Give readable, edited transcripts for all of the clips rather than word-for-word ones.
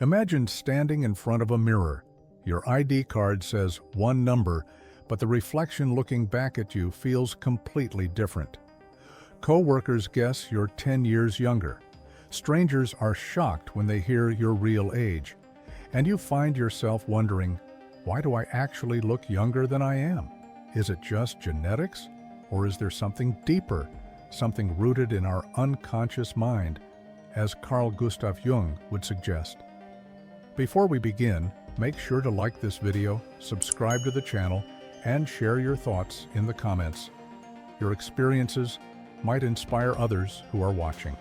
Imagine standing in front of a mirror. Your ID card says one number, but the reflection looking back at you feels completely different. Co-workers guess you're 10 years younger. Strangers are shocked when they hear your real age. And you find yourself wondering, why do I actually look younger than I am? Is it just genetics? Or is there something deeper, something rooted in our unconscious mind, as Carl Gustav Jung would suggest? Before we begin, make sure to like this video, subscribe to the channel, and share your thoughts in the comments. Your experiences might inspire others who are watching.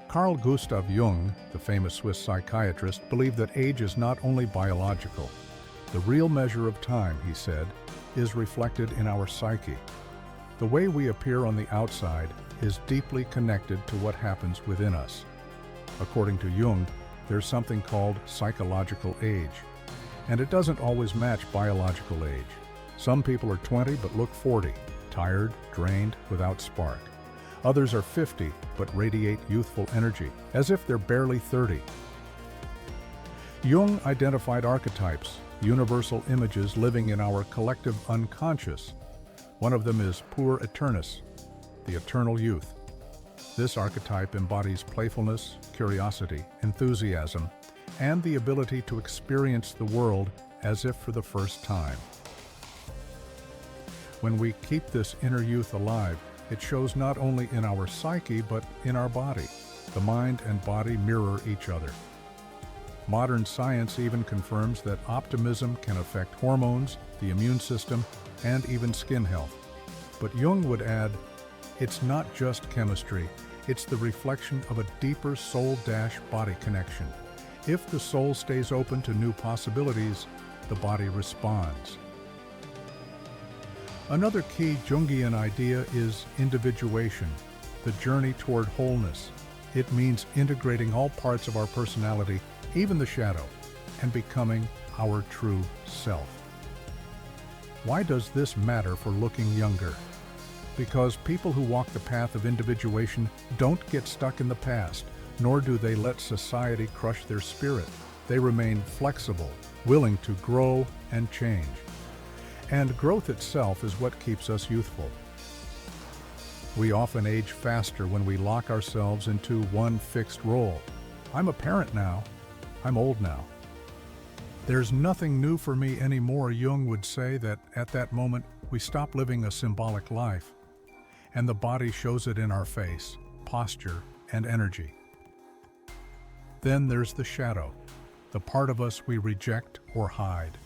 Carl Gustav Jung, the famous Swiss psychiatrist, believed that age is not only biological. The real measure of time, he said, is reflected in our psyche. The way we appear on the outside is deeply connected to what happens within us. According to Jung, there's something called psychological age, and it doesn't always match biological age. Some people are 20 but look 40, tired, drained, without spark. Others are 50 but radiate youthful energy, as if they're barely 30. Jung identified archetypes, universal images living in our collective unconscious. One of them is Puer Aeternus, the eternal youth. This archetype embodies playfulness, curiosity, enthusiasm, and the ability to experience the world as if for the first time. When we keep this inner youth alive, it shows not only in our psyche but in our body. The mind and body mirror each other. Modern science even confirms that optimism can affect hormones, the immune system, and even skin health. But Jung would add, it's not just chemistry, it's the reflection of a deeper soul-body connection. If the soul stays open to new possibilities, the body responds. Another key Jungian idea is individuation, the journey toward wholeness. It means integrating all parts of our personality, even the shadow, and becoming our true self. Why does this matter for looking younger? Because people who walk the path of individuation don't get stuck in the past, nor do they let society crush their spirit. They remain flexible, willing to grow and change. And growth itself is what keeps us youthful. We often age faster when we lock ourselves into one fixed role. I'm a parent now. I'm old now. There's nothing new for me anymore. Jung would say that at that moment, we stop living a symbolic life, and the body shows it in our face, posture, and energy. Then there's the shadow, the part of us we reject or hide.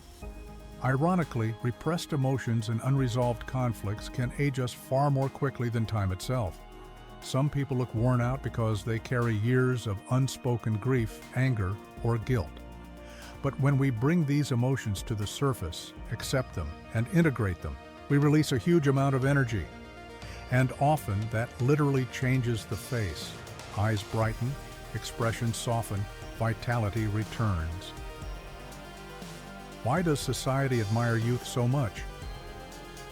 Ironically, repressed emotions and unresolved conflicts can age us far more quickly than time itself. Some people look worn out because they carry years of unspoken grief, anger, or guilt. But when we bring these emotions to the surface, accept them, and integrate them, we release a huge amount of energy. And often that literally changes the face. Eyes brighten, expressions soften, vitality returns. Why does society admire youth so much?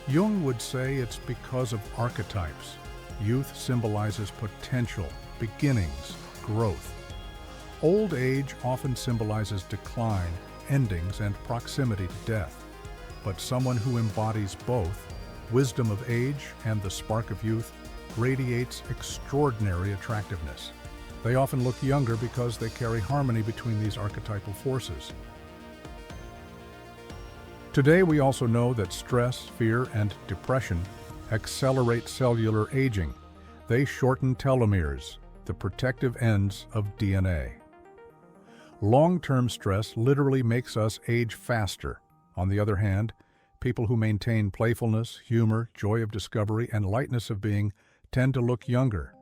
Jung would say it's because of archetypes. Youth symbolizes potential, beginnings, growth. Old age often symbolizes decline, endings, and proximity to death. But someone who embodies both, wisdom of age and the spark of youth, radiates extraordinary attractiveness. They often look younger because they carry harmony between these archetypal forces. Today, we also know that stress, fear, and depression accelerate cellular aging. They shorten telomeres, the protective ends of DNA. Long-term stress literally makes us age faster. On the other hand, people who maintain playfulness, humor, joy of discovery, and lightness of being tend to look younger.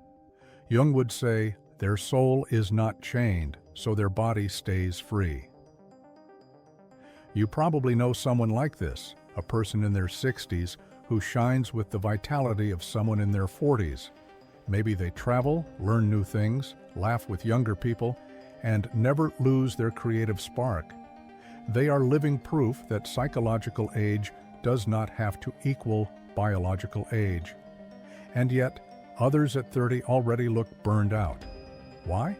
Jung would say, their soul is not chained, so their body stays free. You probably know someone like this, a person in their 60s who shines with the vitality of someone in their 40s. Maybe they travel, learn new things, laugh with younger people, and never lose their creative spark. They are living proof that psychological age does not have to equal biological age. And yet, others at 30 already look burned out. Why?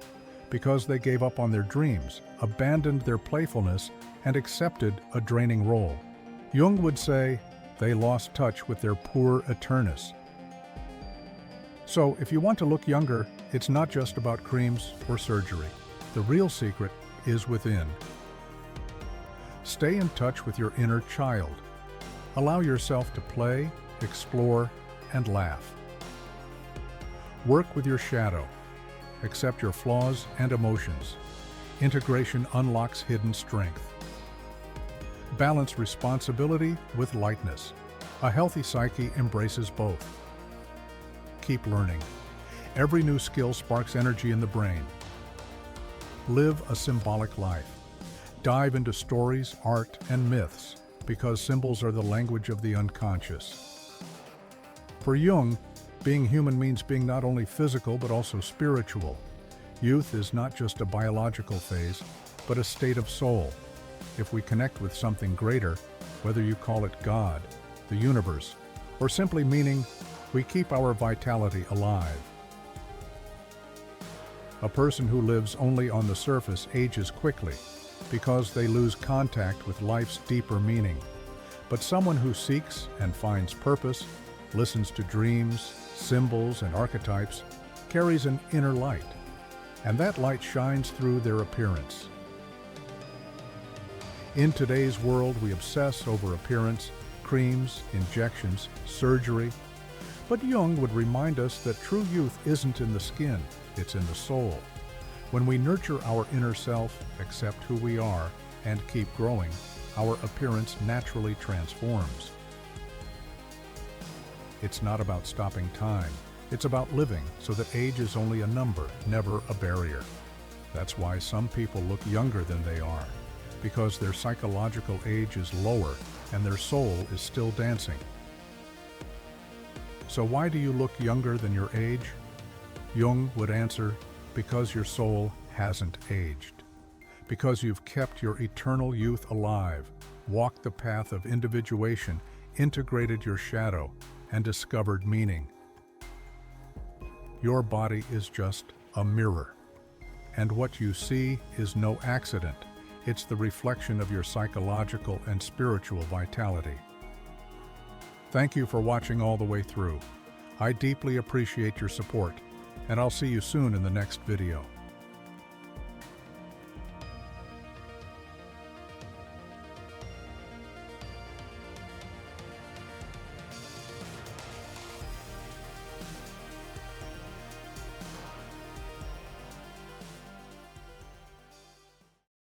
because they gave up on their dreams, abandoned their playfulness, and accepted a draining role. Jung would say they lost touch with their Puer Aeternus. So, if you want to look younger, it's not just about creams or surgery. The real secret is within. Stay in touch with your inner child. Allow yourself to play, explore, and laugh. Work with your shadow. Accept your flaws and emotions. Integration unlocks hidden strength. Balance responsibility with lightness. A healthy psyche embraces both. Keep learning. Every new skill sparks energy in the brain. Live a symbolic life. Dive into stories, art, and myths, because symbols are the language of the unconscious. For Jung, being human means being not only physical but also spiritual. Youth is not just a biological phase, but a state of soul. If we connect with something greater, whether you call it God, the universe, or simply meaning, we keep our vitality alive. A person who lives only on the surface ages quickly because they lose contact with life's deeper meaning. But someone who seeks and finds purpose, listens to dreams, symbols, and archetypes, carries an inner light, and that light shines through their appearance. In today's world, we obsess over appearance, creams, injections, surgery, but Jung would remind us that true youth isn't in the skin, it's in the soul. When we nurture our inner self, accept who we are, and keep growing, our appearance naturally transforms. It's not about stopping time. It's about living so that age is only a number, never a barrier. That's why some people look younger than they are, because their psychological age is lower and their soul is still dancing. So why do you look younger than your age? Jung would answer, because your soul hasn't aged. Because you've kept your eternal youth alive, walked the path of individuation, integrated your shadow, and discovered meaning. Your body is just a mirror, and what you see is no accident. It's the reflection of your psychological and spiritual vitality. Thank you for watching all the way through. I deeply appreciate your support, and I'll see you soon in the next video.